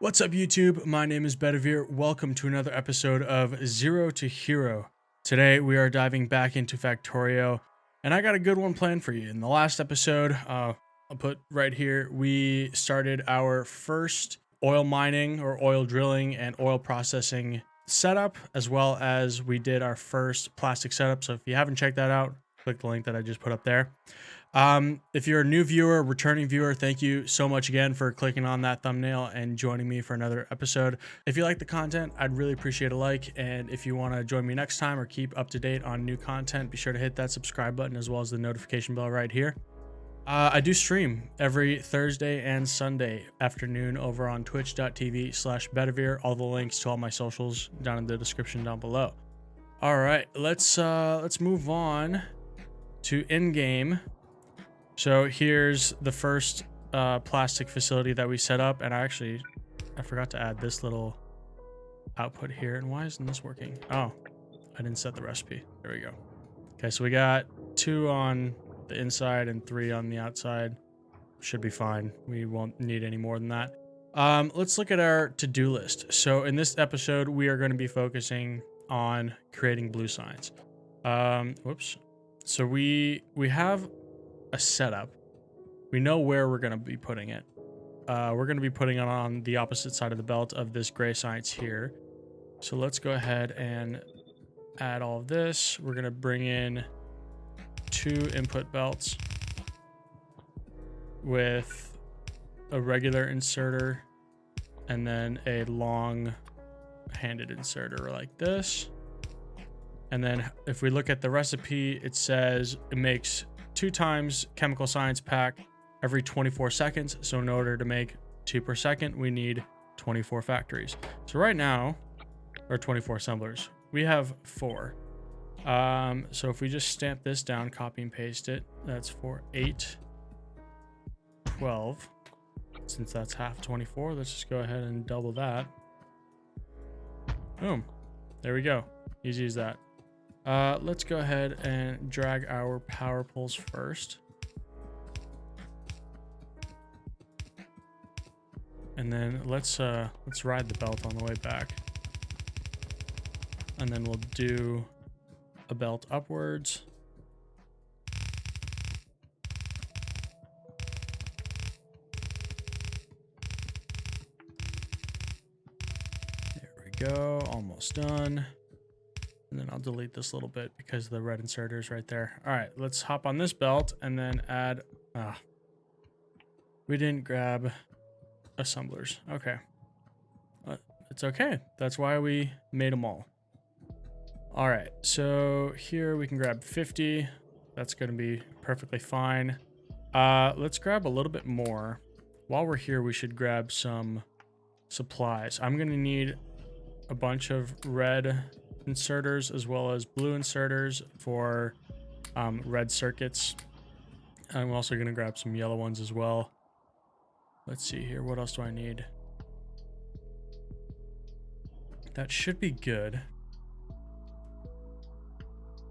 What's up, YouTube? My name is Bedivere. Welcome to another episode of Zero to Hero. Today we are diving back into Factorio, and I got a good one planned for you. In the last episode, I'll put right here, we started our first oil mining or oil drilling and oil processing setup, as well as we did our first plastic setup. So if you haven't checked that out, click the link that I just put up there. If you're a new viewer, returning viewer, thank you so much again for clicking on that thumbnail and joining me for another episode. If you like the content, I'd really appreciate a like. And if you want to join me next time or keep up to date on new content, be sure to hit that subscribe button as well as the notification bell right here. I do stream every Thursday and Sunday afternoon over on twitch.tv/Bedivere. All the links to all my socials down in the description down below. All right, let's move on to in-game. So here's the first plastic facility that we set up, and I forgot to add this little output here. And why isn't this working? Oh, I didn't set the recipe. There we go. Okay, so we got 2 on the inside and 3 on the outside. Should be fine. We won't need any more than that. Let's look at our to-do list. So in this episode, we are going to be focusing on creating blue signs. Whoops. So we have a setup. We know where we're going to be putting it. We're going to be putting it on the opposite side of the belt of this gray signs here. So let's go ahead and add all of this. We're going to bring in 2 input belts with a regular inserter and then a long handed inserter like this. And then if we look at the recipe, it says it makes 2 times chemical science pack every 24 seconds. So in order to make 2 per second, we need 24 factories. So right now, or 24 assemblers, we have 4. So if we just stamp this down, copy and paste it, that's 4, 8, 12. Since that's half 24, let's just go ahead and double that. Boom. There we go. Easy as that. Let's go ahead and drag our power poles first. And then let's ride the belt on the way back. And then we'll do a belt upwards. There we go, almost done. And then I'll delete this little bit because the red inserter is right there. All right, let's hop on this belt and then add, we didn't grab assemblers. Okay. It's okay. That's why we made them all. All right, so here we can grab 50. That's gonna be perfectly fine. Let's grab a little bit more. While we're here, we should grab some supplies. I'm gonna need a bunch of red inserters as well as blue inserters for red circuits. I'm also going to grab some yellow ones as well. Let's see here. What else do I need? That should be good.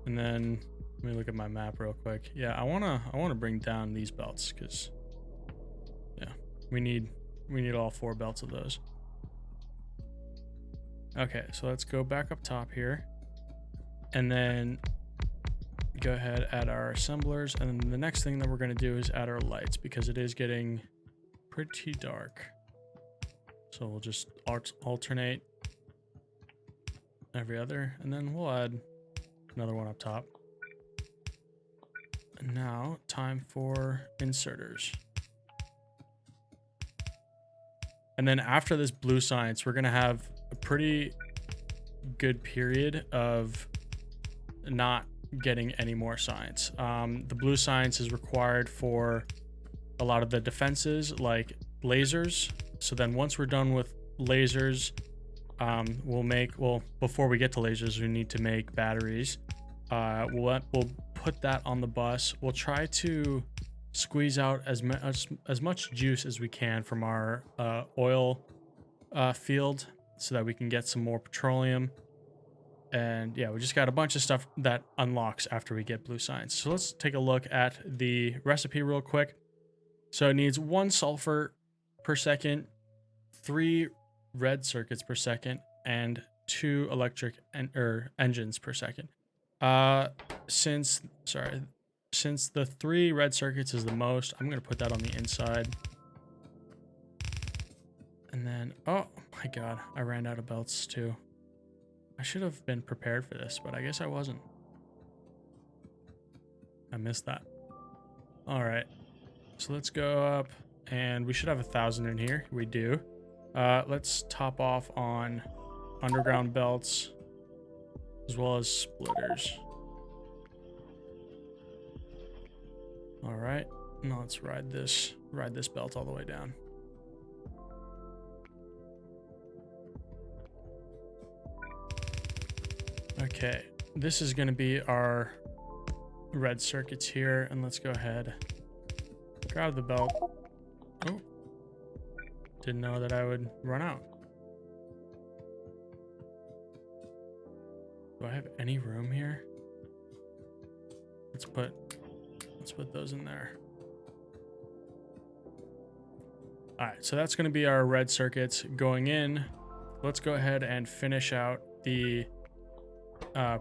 And then let me look at my map real quick. Yeah, I wanna bring down these belts because yeah, we need all 4 belts of those. Okay, so let's go back up top here and then go ahead, add our assemblers. And then the next thing that we're going to do is add our lights because it is getting pretty dark. So we'll just alternate every other, and then we'll add another one up top. And now time for inserters. And then after this blue science, we're going to have a pretty good period of not getting any more science. The blue science is required for a lot of the defenses like lasers. So then once we're done with lasers, before we get to lasers, we need to make batteries. We'll put that on the bus. We'll try to squeeze out as much juice as we can from our oil field, so that we can get some more petroleum. And yeah, we just got a bunch of stuff that unlocks after we get blue science. So let's take a look at the recipe real quick. So it needs 1 sulfur per second, 3 red circuits per second and 2 electric engines per second. Since the 3 red circuits is the most, I'm gonna put that on the inside. And then, oh my god, I ran out of belts too. I should have been prepared for this, but I guess I wasn't. I missed that. All right, so let's go up, and we should have 1,000 in here. We do. Let's top off on underground belts as well as splitters. All right, now let's ride this belt all the way down. Okay, this is going to be our red circuits here, and let's go ahead, grab the belt. Oh, didn't know that I would run out. Do I have any room here? Let's put those in there. All right, so that's going to be our red circuits going in. Let's go ahead and finish out the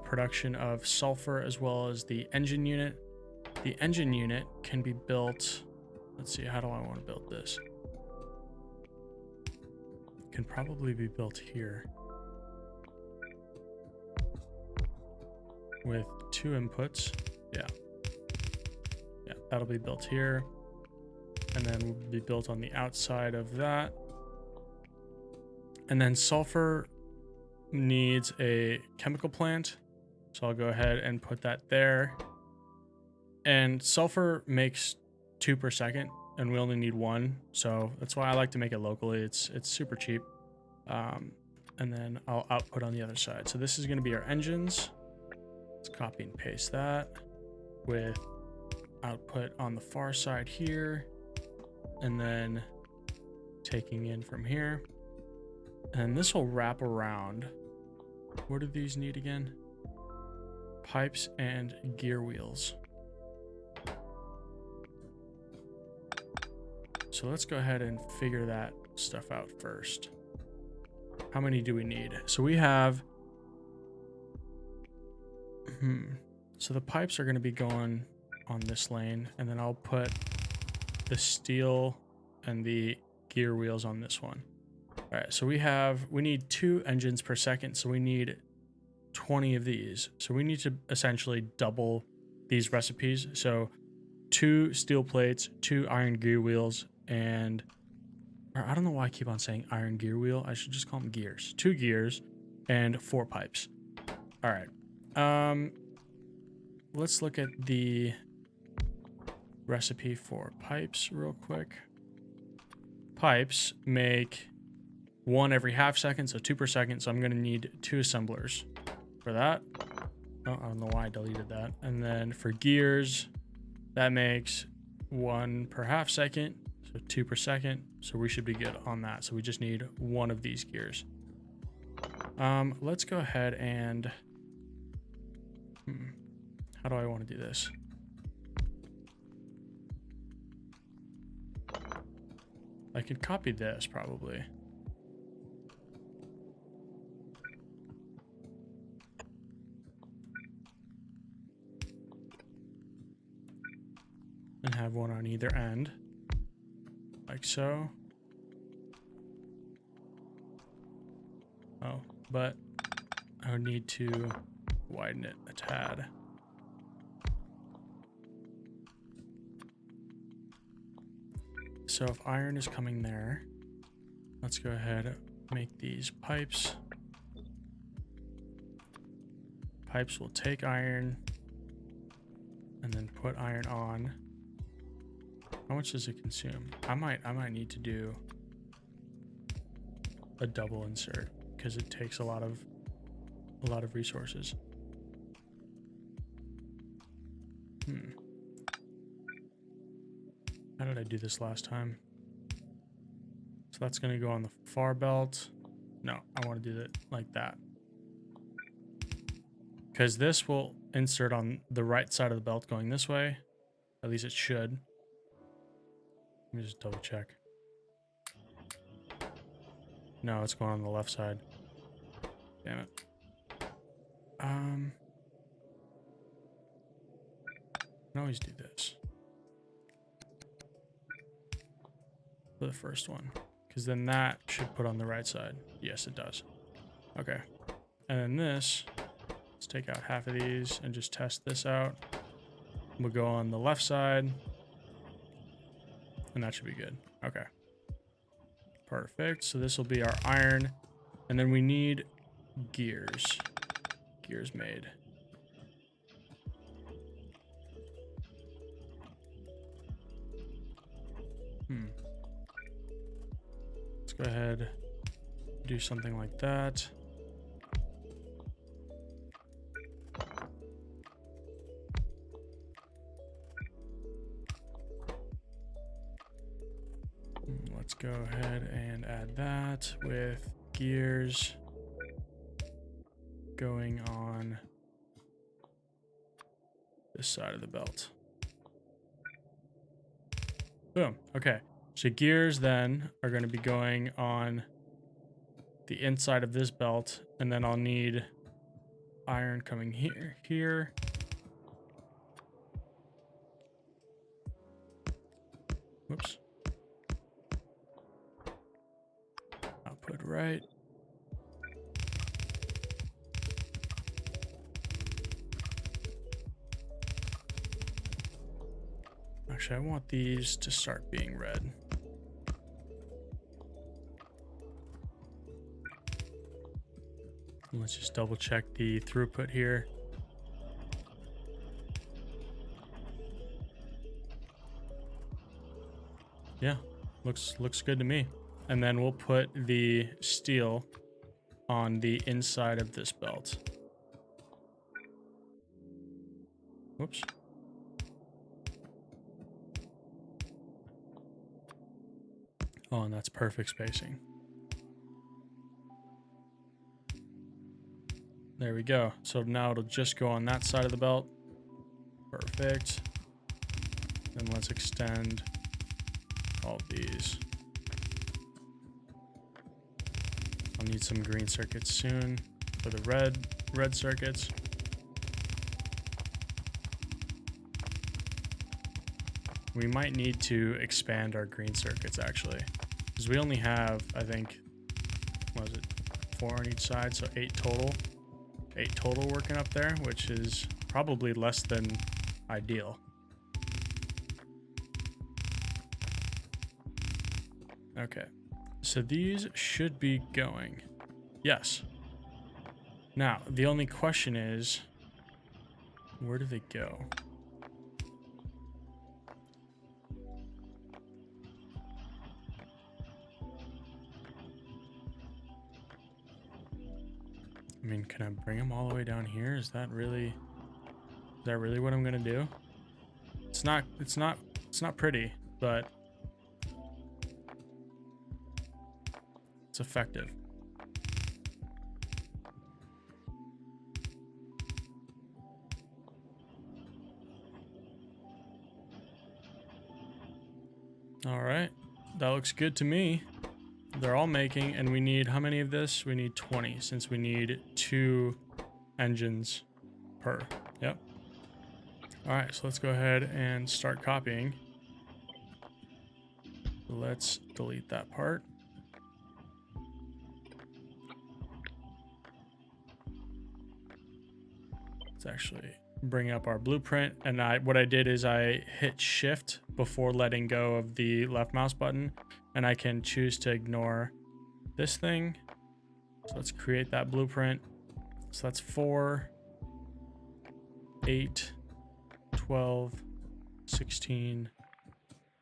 production of sulfur as well as the engine unit. The engine unit can be built. Let's see, how do I want to build this? It can probably be built here with 2 inputs. Yeah, that'll be built here, and then will be built on the outside of that. And then sulfur needs a chemical plant, so I'll go ahead and put that there. And sulfur makes 2 per second, and we only need 1, so that's why I like to make it locally. It's super cheap. And then I'll output on the other side. So this is going to be our engines. Let's copy and paste that with output on the far side here, and then taking in from here. And this will wrap around. What do these need again? Pipes and gear wheels. So let's go ahead and figure that stuff out first. How many do we need? So we have... So the pipes are going to be going on this lane, and then I'll put the steel and the gear wheels on this one. All right, so we need 2 engines per second, so we need 20 of these. So we need to essentially double these recipes. So 2 steel plates, 2 iron gear wheels, and I don't know why I keep on saying iron gear wheel. I should just call them gears. 2 gears and 4 pipes. All right. Let's look at the recipe for pipes real quick. Pipes make 1 every half second, so 2 per second. So I'm going to need 2 assemblers for that. Oh, I don't know why I deleted that. And then for gears, that makes 1 per half second, so 2 per second. So we should be good on that. So we just need 1 of these gears. Let's go ahead and... How do I want to do this? I could copy this probably. And have 1 on either end, like so. Oh, but I would need to widen it a tad. So if iron is coming there, let's go ahead and make these pipes. Pipes will take iron and then put iron on. How much does it consume? I might need to do a double insert because it takes a lot of resources. How did I do this last time? So that's going to go on the far belt. No, I want to do it like that. Because this will insert on the right side of the belt going this way. At least it should. Let me just double check. No, it's going on the left side. Damn it. I can always do this for the first one, because then that should put on the right side. Yes, it does. Okay. And then this, let's take out half of these and just test this out. We'll go on the left side, and that should be good. Okay. Perfect. So this will be our iron, and then we need gears. Gears made. Let's go ahead, do something like that. Let's go ahead and add that with gears going on this side of the belt. Boom. Okay. So gears then are going to be going on the inside of this belt, and then I'll need iron coming here. Whoops. Output right. Actually, I want these to start being red. Let's just double check the throughput here. Yeah, looks good to me. And then we'll put the steel on the inside of this belt. Whoops. Oh, and that's perfect spacing. There we go. So now it'll just go on that side of the belt. Perfect. Then let's extend all of these. I'll need some green circuits soon for the red circuits. We might need to expand our green circuits actually, because we only have, I think, what was it, 4 on each side, so 8 total. 8 total working up there, which is probably less than ideal. Okay, so these should be going. Yes. Now, the only question is, where do they go? I mean, can I bring them all the way down here? Is that really what I'm gonna do? It's not pretty, but it's effective. All right, that looks good to me. They're all making, and we need, how many of this? We need 20, since we need 2 engines per. Yep. All right, so let's go ahead and start copying. Let's delete that part. Let's actually bring up our blueprint, and what I did is I hit shift before letting go of the left mouse button, and I can choose to ignore this thing. So let's create that blueprint. So that's 4, 8, 12, 16,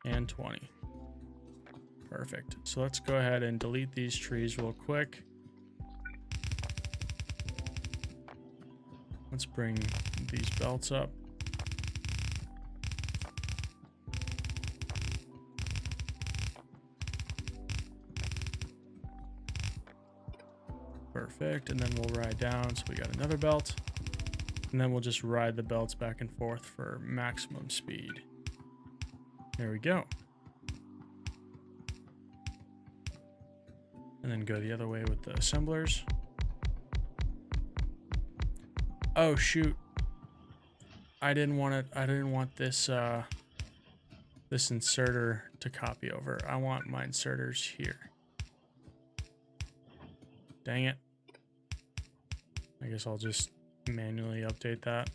and 20. Perfect. So let's go ahead and delete these trees real quick. Let's bring these belts up. Perfect, and then we'll ride down, so we got another belt. And then we'll just ride the belts back and forth for maximum speed. There we go. and then go the other way with the assemblers. Oh shoot. I didn't want this this inserter to copy over. I want my inserters here. Dang it. I guess I'll just manually update that.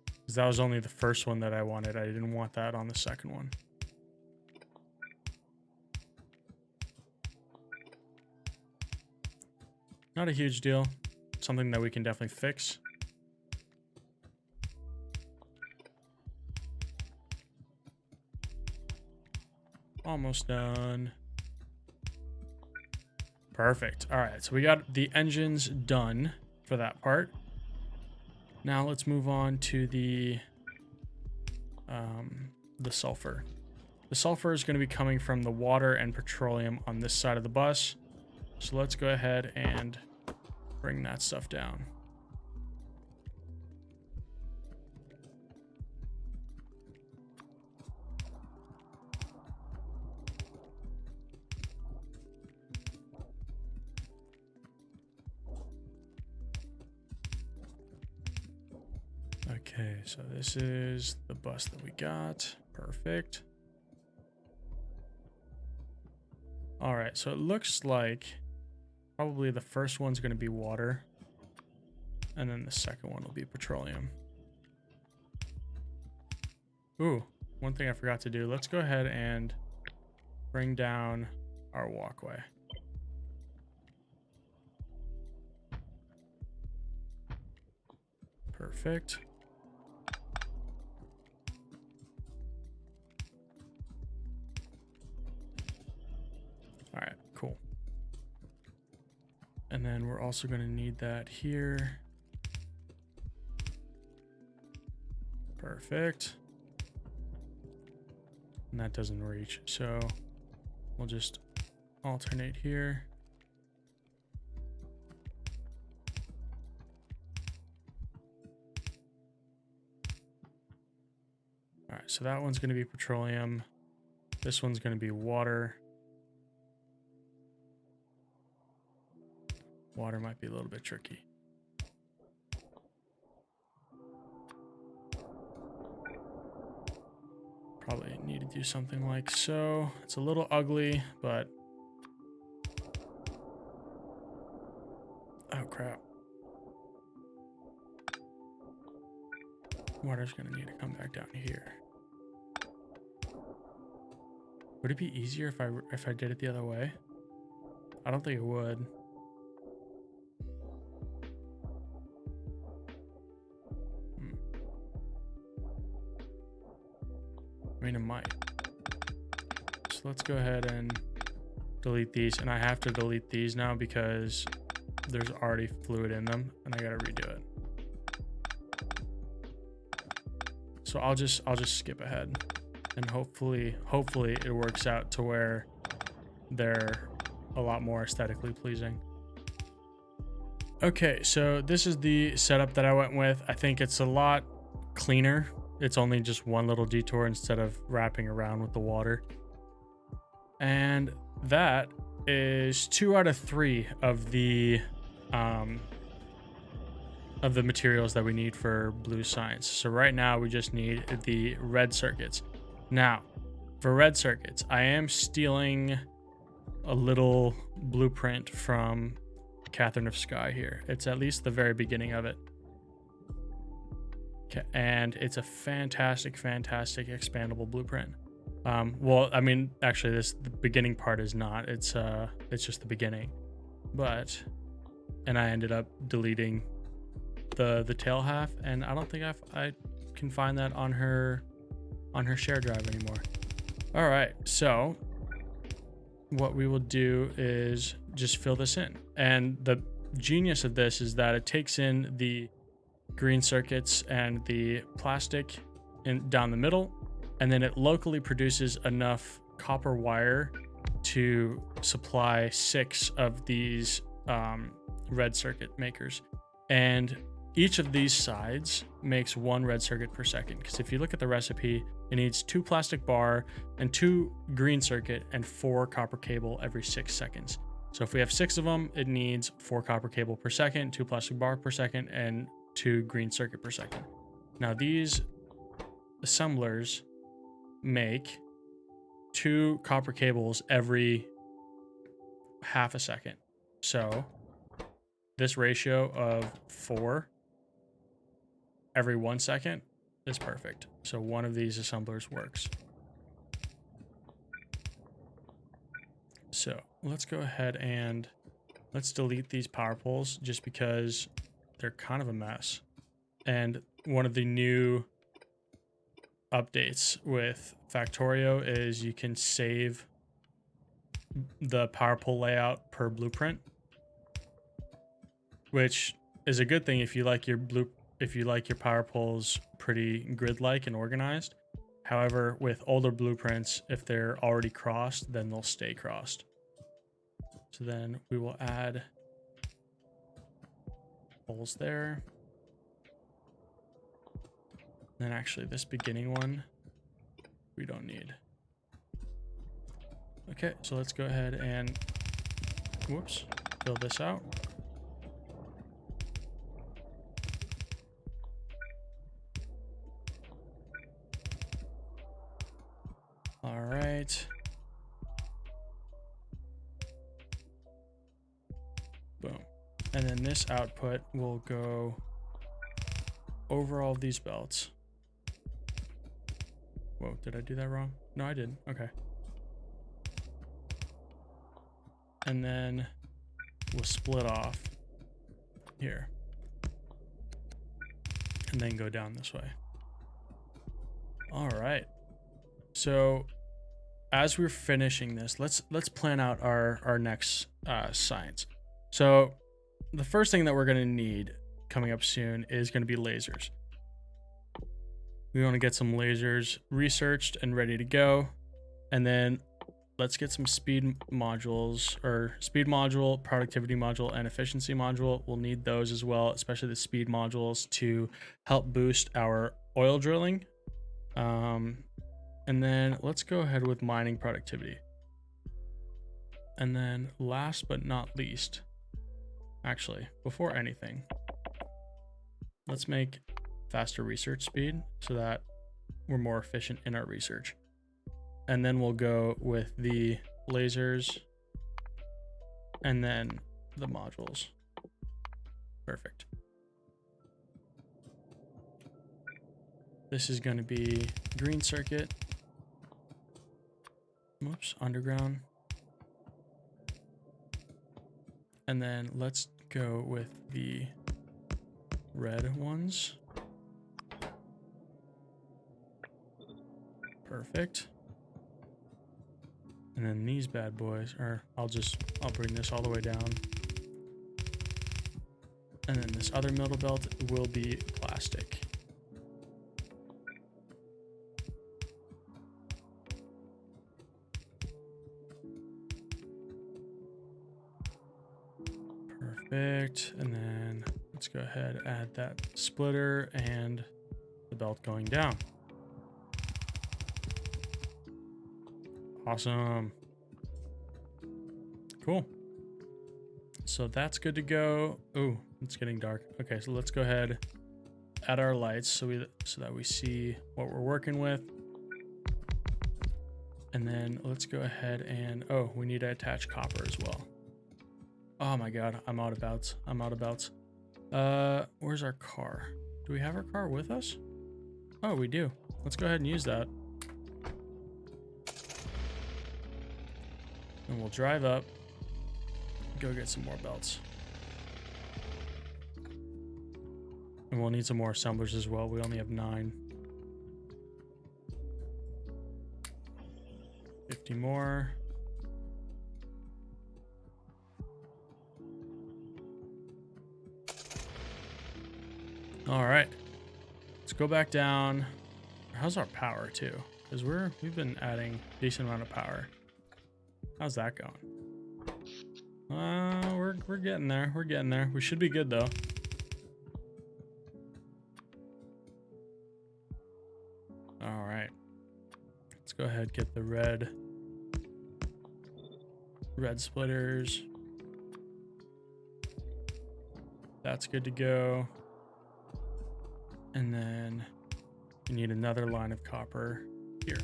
Because that was only the first one that I wanted. I didn't want that on the second one. Not a huge deal. Something that we can definitely fix. Almost done. Perfect. All right, so we got the engines done for that part. Now let's move on to the sulfur. The sulfur is going to be coming from the water and petroleum on this side of the bus. So let's go ahead and bring that stuff down. Okay, so this is the bus that we got. Perfect. All right, so it looks like probably the first one's going to be water, and then the second one will be petroleum. Ooh, one thing I forgot to do. Let's go ahead and bring down our walkway. Perfect. All right, cool. And then we're also going to need that here. Perfect. And that doesn't reach, so we'll just alternate here. All right, so that one's going to be petroleum. This one's going to be water. Water might be a little bit tricky. Probably need to do something like so. It's a little ugly, but... oh, crap. Water's gonna need to come back down here. Would it be easier if I did it the other way? I don't think it would. I mean, it might. So let's go ahead and delete these. And I have to delete these now because there's already fluid in them and I gotta redo it. So I'll just skip ahead and hopefully it works out to where they're a lot more aesthetically pleasing. Okay, so this is the setup that I went with. I think it's a lot cleaner. It's only just one little detour instead of wrapping around with the water. And that is 2 out of 3 of the materials that we need for blue science. So right now we just need the red circuits. Now, for red circuits, I am stealing a little blueprint from Catherine of Sky here. It's at least the very beginning of it. And it's a fantastic expandable blueprint. Well, I mean, actually the beginning part is not. It's just the beginning. And I ended up deleting the tail half, and I don't think I can find that on her share drive anymore. All right, so what we will do is just fill this in. And the genius of this is that it takes in the green circuits and the plastic down the middle, and then it locally produces enough copper wire to supply 6 of these red circuit makers. And each of these sides makes 1 red circuit per second, because if you look at the recipe, it needs 2 plastic bar and 2 green circuit and 4 copper cable every 6 seconds. So if we have 6 of them, it needs 4 copper cable per second, 2 plastic bar per second, and 2 green circuit per second. Now these assemblers make 2 copper cables every half a second. So this ratio of 4 every 1 second is perfect. So one of these assemblers works. So let's go ahead and let's delete these power poles just because they're kind of a mess. And one of the new updates with Factorio is you can save the power pole layout per blueprint, which is a good thing if you like your power poles pretty grid-like and organized. However, with older blueprints, if they're already crossed, then they'll stay crossed. So then we will add poles there. Then actually this beginning one, we don't need. Okay, so let's go ahead and, whoops, fill this out. All right. Boom. And then this output will go over all of these belts. Whoa, did I do that wrong? No, I didn't. Okay. And then we'll split off here. And then go down this way. All right. So as we're finishing this, let's plan out our next science. So the first thing that we're going to need coming up soon is going to be lasers. We want to get some lasers researched and ready to go. And then let's get some speed modules, or speed module, productivity module, and efficiency module. We'll need those as well, especially the speed modules to help boost our oil drilling. And then let's go ahead with mining productivity. And then last but not least, actually, before anything, let's make faster research speed so that we're more efficient in our research. And then we'll go with the lasers and then the modules. Perfect. This is going to be green circuit. Whoops, underground. And then let's go with the red ones. Perfect. And then these bad boys are, I'll bring this all the way down. And then this other middle belt will be plastic. Perfect. And then let's go ahead and add that splitter and the belt going down. Awesome. Cool. So that's good to go. Oh, it's getting dark. Okay, so let's go ahead, add our lights so that we see what we're working with. And then let's go ahead and, oh, we need to attach copper as well. Oh my God, I'm out of belts. I'm out of belts. Where's our car? Do we have our car with us? Oh, we do. Let's go ahead and use that. And we'll drive up, go get some more belts. And we'll need some more assemblers as well. We only have 9. 50 more. All right, let's go back down. How's our power too? Because we've been adding a decent amount of power. How's that going? We're getting there. We're getting there. We should be good though. All right. Let's go ahead and get the red splitters. That's good to go. And then you need another line of copper here.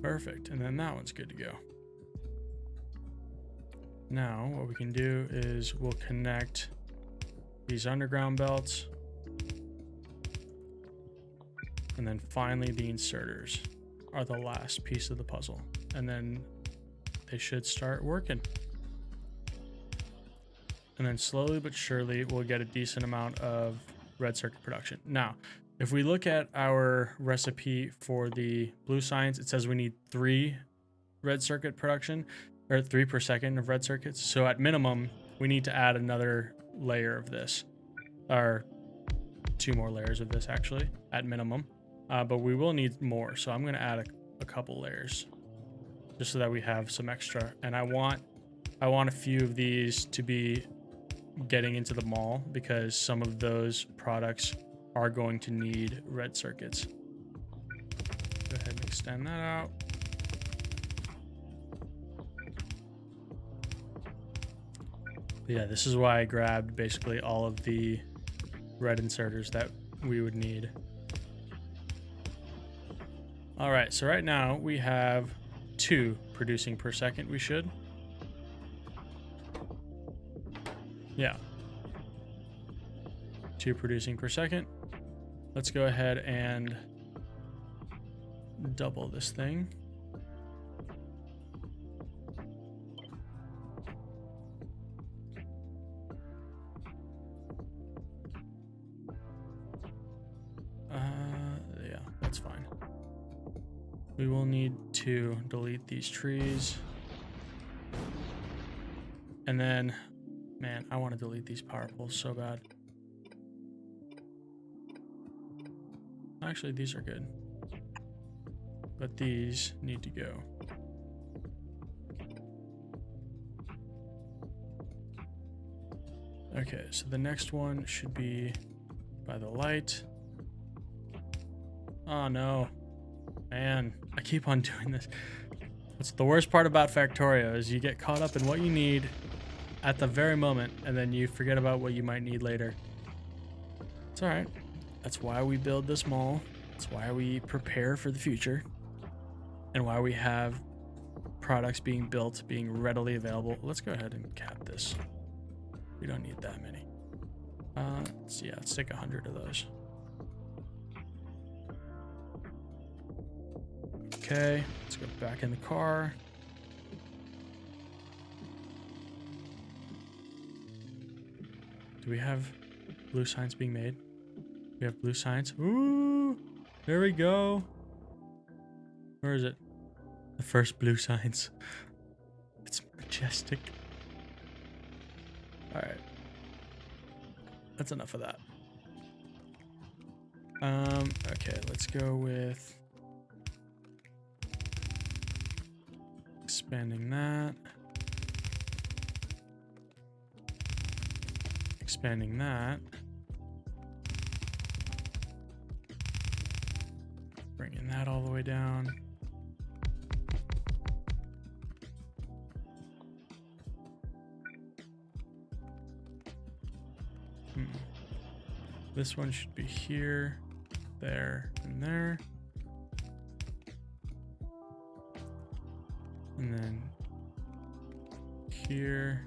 Perfect. And then that one's good to go. Now what we can do is we'll connect these underground belts. And then finally the inserters are the last piece of the puzzle. And then they should start working. And then slowly but surely we'll get a decent amount of red circuit production. Now, if we look at our recipe for the blue science, it says we need 3 red circuit production, or 3 per second of red circuits. So at minimum, we need to add another layer of this, or 2 more layers of this actually, at minimum. But we will need more. So I'm gonna add a couple layers just so that we have some extra. And I want a few of these to be getting into the mall because some of those products are going to need red circuits. Go ahead and extend that out. But yeah, this is why I grabbed basically all of the red inserters that we would need. All right, so right now we have 2 producing per second. We should. Yeah. 2 producing per second. Let's go ahead and double this thing. Yeah, that's fine. We will need to delete these trees. And then, man, I want to delete these power poles so bad. Actually, these are good. But these need to go. Okay, so the next one should be by the light. Oh no. Man, I keep on doing this. That's the worst part about Factorio is you get caught up in what you need at the very moment and then you forget about what you might need later. It's all right. That's why we build this mall. That's why we prepare for the future and why we have products being built, being readily available. Let's go ahead and cap this. We don't need that many. Let's take 100 of those. Okay, let's go back in the car. Do we have blue signs being made? We have blue signs. Ooh, there we go. Where is it? The first blue signs. It's majestic. All right. That's enough of that. Okay, let's go with expanding that. Expanding that. Bringing that all the way down. This one should be here, there, and there. And then here,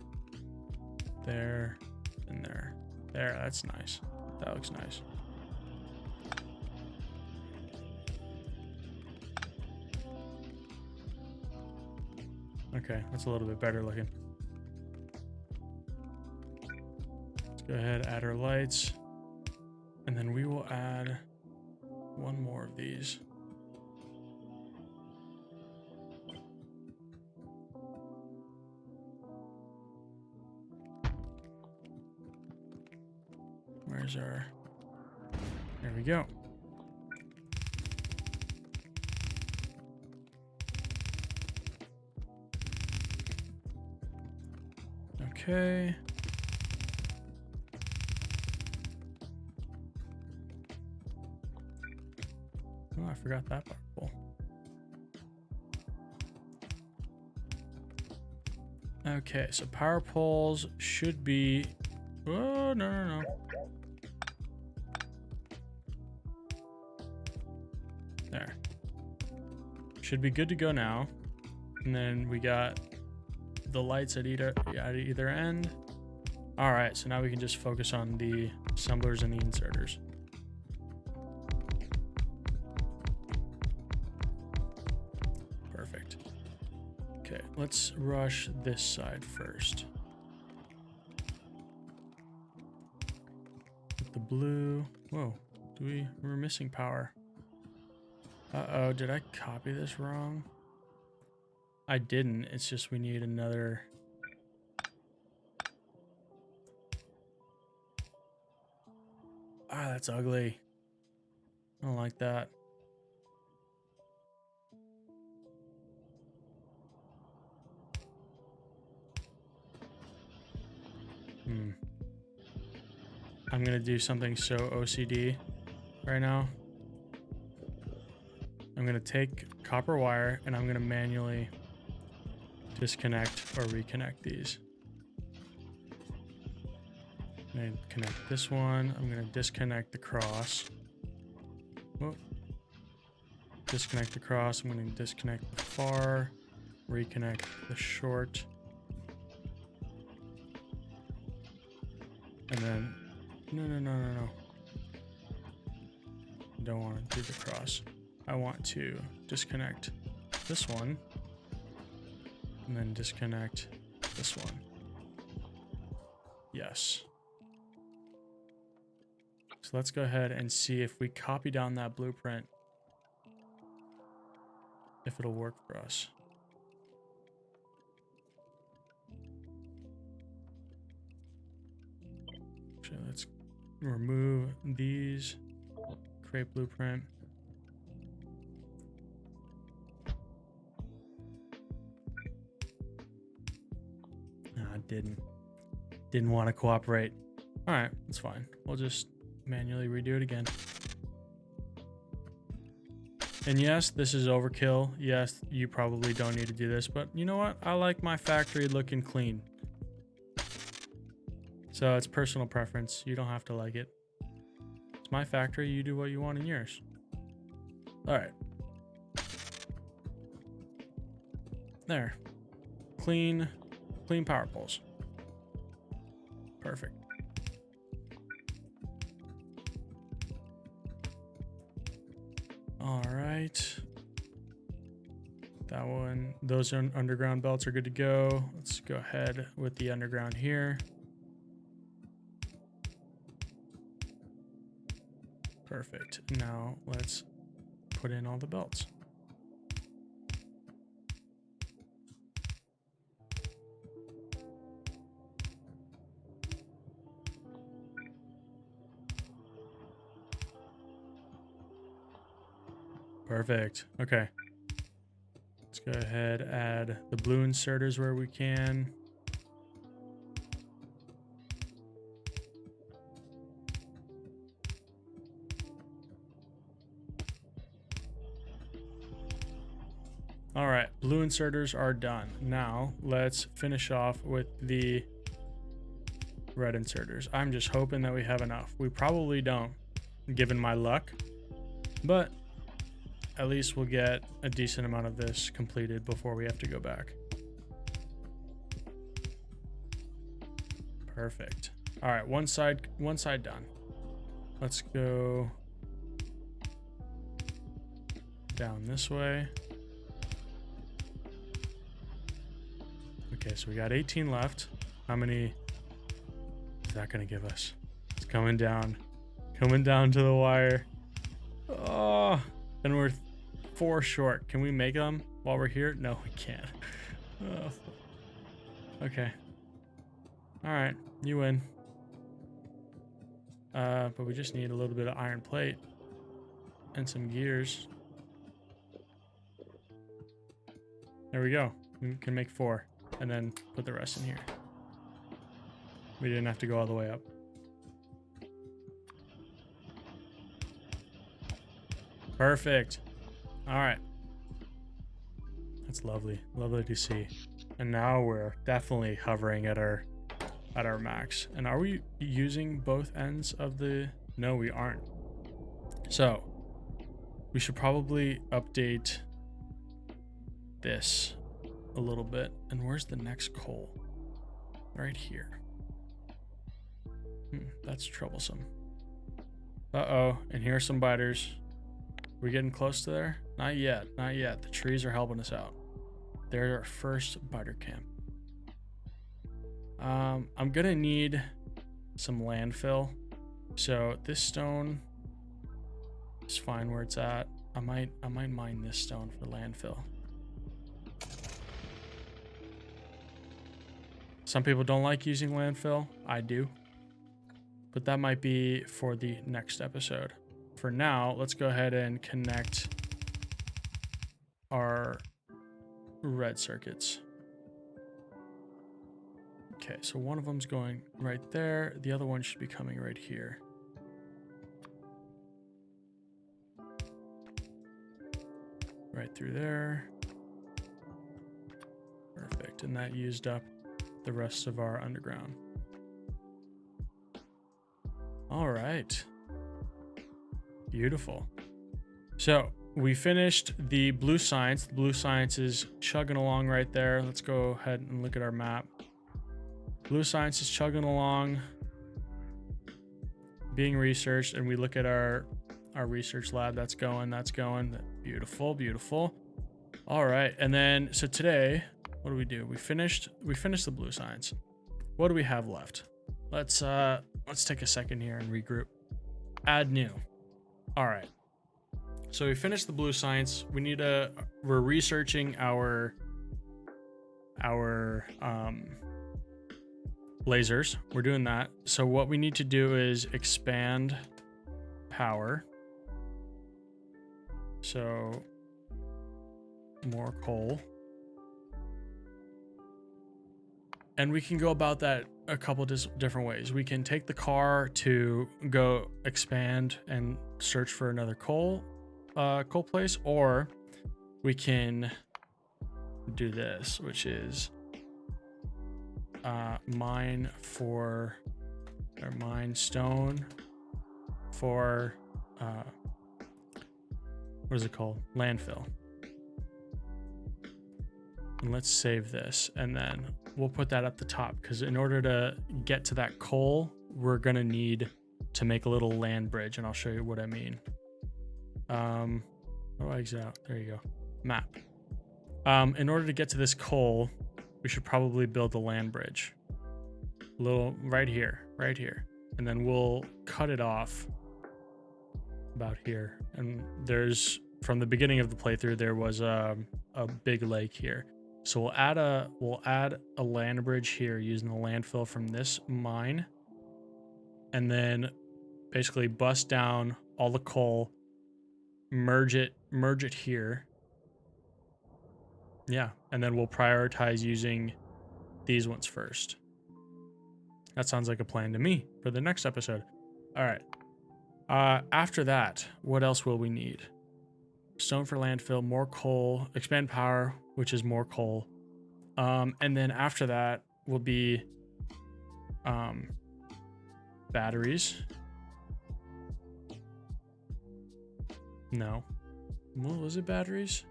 there, and there. There, that's nice. That looks nice. Okay, that's a little bit better looking. Let's go ahead, add our lights. And then we will add one more of these. Where's our... There we go. Okay. Oh, I forgot that power pole. Okay, so power poles should be... Oh, no. There. Should be good to go now. And then we got the lights at either end. All right, so now we can just focus on the assemblers and the inserters. Perfect. Okay, let's rush this side first. With the blue. Whoa, we're missing power. Uh-oh, did I copy this wrong? I didn't, it's just we need another... Ah, that's ugly. I don't like that. I'm gonna do something so OCD right now. I'm gonna take copper wire and I'm gonna manually disconnect or reconnect these. I'm gonna connect this one. I'm gonna disconnect the cross. Whoa. Disconnect the cross. I'm gonna disconnect the far, reconnect the short. And then, no. Don't want to do the cross. I want to disconnect this one and then disconnect this one. Yes. So let's go ahead and see if we copy down that blueprint, if it'll work for us. So let's remove these, create blueprint. I didn't want to cooperate. All right, that's fine. We'll just manually redo it again. And yes, this is overkill. Yes, you probably don't need to do this, but you know what? I like my factory looking clean. So it's personal preference. You don't have to like it. It's my factory. You do what you want in yours. All right. There. Clean power poles. Perfect. All right. That one, those underground belts are good to go. Let's go ahead with the underground here. Perfect. Now let's put in all the belts. Perfect. Okay. Let's go ahead, add the blue inserters where we can. All right, blue inserters are done. Now let's finish off with the red inserters. I'm just hoping that we have enough. We probably don't, given my luck, but at least we'll get a decent amount of this completed before we have to go back. Perfect. All right, one side done. Let's go down this way. Okay, so we got 18 left. How many is that gonna give us? It's coming down to the wire. Oh, and we're 4 short. Can we make them while we're here? No, we can't. Oh. Okay. All right, you win. But we just need a little bit of iron plate and some gears. There we go. We can make 4 and then put the rest in here. We didn't have to go all the way up. Perfect. All right. That's lovely. Lovely to see. And now we're definitely hovering at our max. And are we using both ends of the... No, we aren't. So we should probably update this a little bit. And where's the next coal? Right here. That's troublesome. Uh-oh. And here are some biters. We getting close to there? Not yet. Not yet. The trees are helping us out. There's our first biter camp. I'm gonna need some landfill. So this stone is fine where it's at. I might mine this stone for landfill. Some people don't like using landfill. I do. But that might be for the next episode. For now, let's go ahead and connect our red circuits. Okay, so one of them's going right there. The other one should be coming right here. Right through there. Perfect. And that used up the rest of our underground. All right. Beautiful. So we finished the blue science. The blue science is chugging along right there. Let's go ahead and look at our map. Blue science is chugging along, being researched, and we look at our research lab. That's going. Beautiful, beautiful. All right, and then so today, what do? We finished the blue science. What do we have left? Let's take a second here and regroup. Add new. All right. So we finished the blue science. We're researching our lasers. We're doing that. So what we need to do is expand power. So more coal. And we can go about that a couple different ways. We can take the car to go expand and search for another coal place, or we can do this, which is mine stone for what is it called? Landfill. And let's save this, and then we'll put that at the top, because in order to get to that coal, we're gonna need to make a little land bridge, and I'll show you what I mean. How do I exit out? There you go. Map. In order to get to this coal, we should probably build a land bridge. A little right here, and then we'll cut it off about here. And there's, from the beginning of the playthrough, there was a big lake here. So we'll add a land bridge here using the landfill from this mine, and then basically bust down all the coal, merge it here. Yeah, and then we'll prioritize using these ones first. That sounds like a plan to me for the next episode. All right. After that, what else will we need? Stone for landfill, more coal, expand power, which is more coal. And then after that will be batteries. No. What was it, batteries?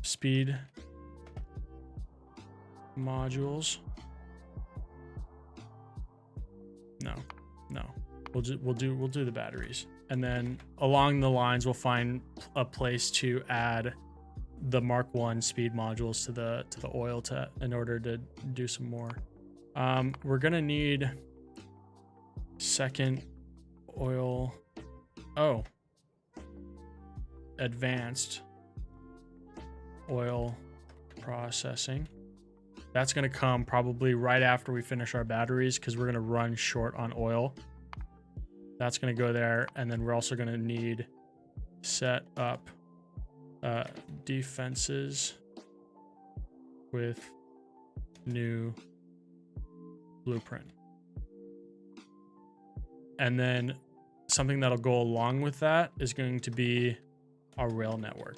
Speed modules. No. We'll do the batteries. And then along the lines, we'll find a place to add the Mark 1 speed modules to the oil in order to do some more. We're gonna need second oil. Oh, advanced oil processing. That's gonna come probably right after we finish our batteries, because we're gonna run short on oil. That's gonna go there, and then we're also gonna need set up defenses with new blueprint. And then something that'll go along with that is going to be our rail network.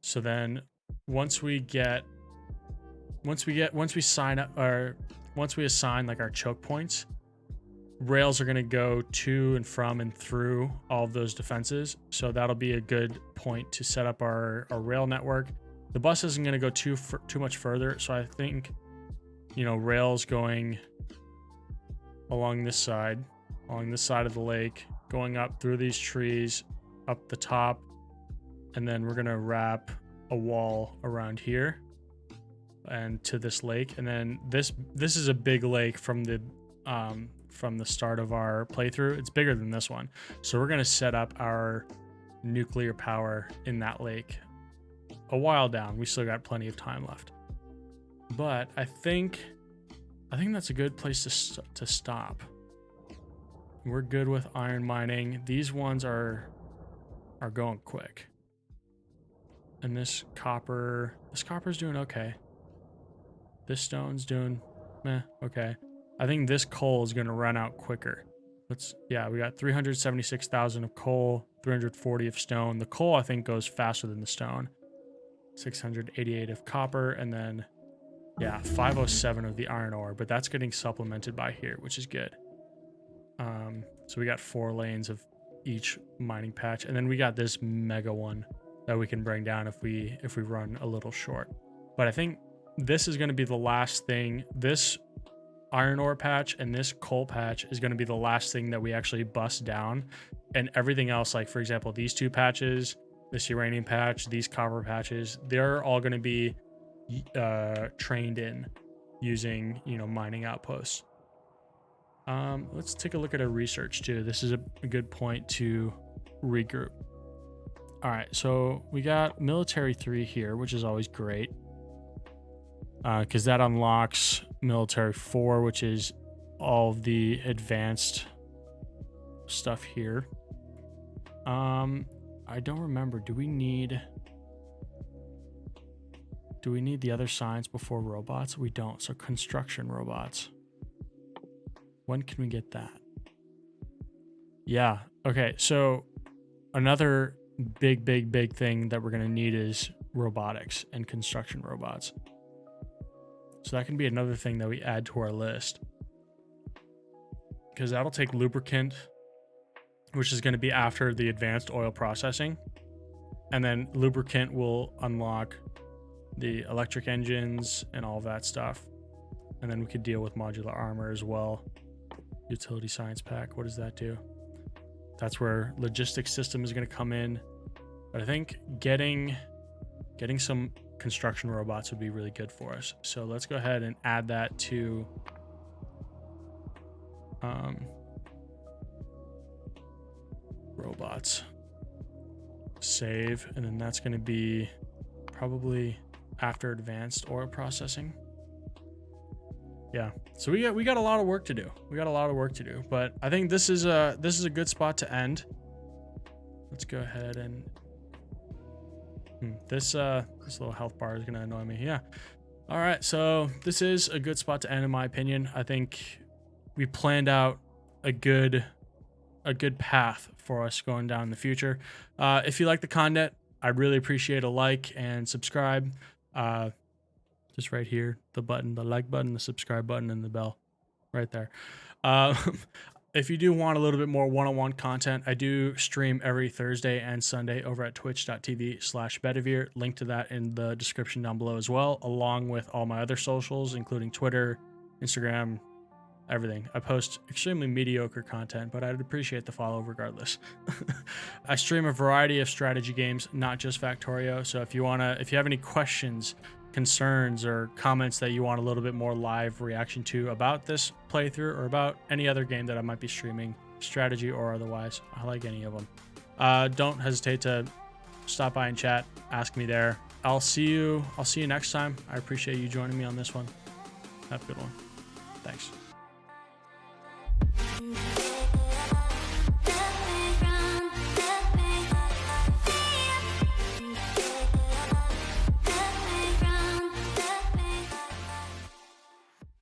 So then once we assign like our choke points, rails are going to go to and from and through all of those defenses. So that'll be a good point to set up our rail network. The bus isn't going to go too much further. So I think, rails going along this side of the lake, going up through these trees, up the top, and then we're going to wrap a wall around here and to this lake. And then this is a big lake from the start of our playthrough. It's bigger than this one. So we're going to set up our nuclear power in that lake a while down. We still got plenty of time left. But I think that's a good place to stop. We're good with iron mining. These ones are going quick. And this copper's doing okay. This stone's doing okay. I think this coal is going to run out quicker. We got 376,000 of coal, 340 of stone. The coal, I think, goes faster than the stone. 688 of copper, and then, 507 of the iron ore, but that's getting supplemented by here, which is good. So we got 4 lanes of each mining patch, and then we got this mega one that we can bring down if we run a little short. But I think this is going to be the last thing. This iron ore patch and this coal patch is going to be the last thing that we actually bust down, and everything else, like for example these 2 patches, this uranium patch, these copper patches, they're all going to be trained in using mining outposts. Let's take a look at our research too. This is a good point to regroup. All right, so we got military 3 here, which is always great. Because that unlocks military 4, which is all of the advanced stuff here. I don't remember. Do we need the other signs before robots? We don't. So construction robots. When can we get that? Yeah. Okay. So another big thing that we're going to need is robotics and construction robots. So that can be another thing that we add to our list, because that'll take lubricant, which is going to be after the advanced oil processing. And then lubricant will unlock the electric engines and all of that stuff. And then we could deal with modular armor as well. Utility science pack. What does that do? That's where logistics system is going to come in. But I think getting some construction robots would be really good for us. So let's go ahead and add that to robots. Save, and then that's going to be probably after advanced oil processing. Yeah, so we got a lot of work to do. But I think this is a good spot to end. Let's go ahead and this little health bar is gonna annoy me. Yeah. All right, so this is a good spot to end in my opinion. I think we planned out a good path for us going down in the future. If you like the content, I'd really appreciate a like and subscribe. Just right here, the like button, the subscribe button, and the bell right there. If you do want a little bit more one-on-one content, I do stream every Thursday and Sunday over at twitch.tv/Bedivere. Link to that in the description down below as well, along with all my other socials, including Twitter, Instagram, everything. I post extremely mediocre content, but I'd appreciate the follow regardless. I stream a variety of strategy games, not just Factorio. So if you have any questions, concerns, or comments that you want a little bit more live reaction to about this playthrough or about any other game that I might be streaming, strategy or otherwise, I like any of them. Don't hesitate to stop by and chat, ask me there. I'll see you next time. I appreciate you joining me on this one. Have a good one. Thanks.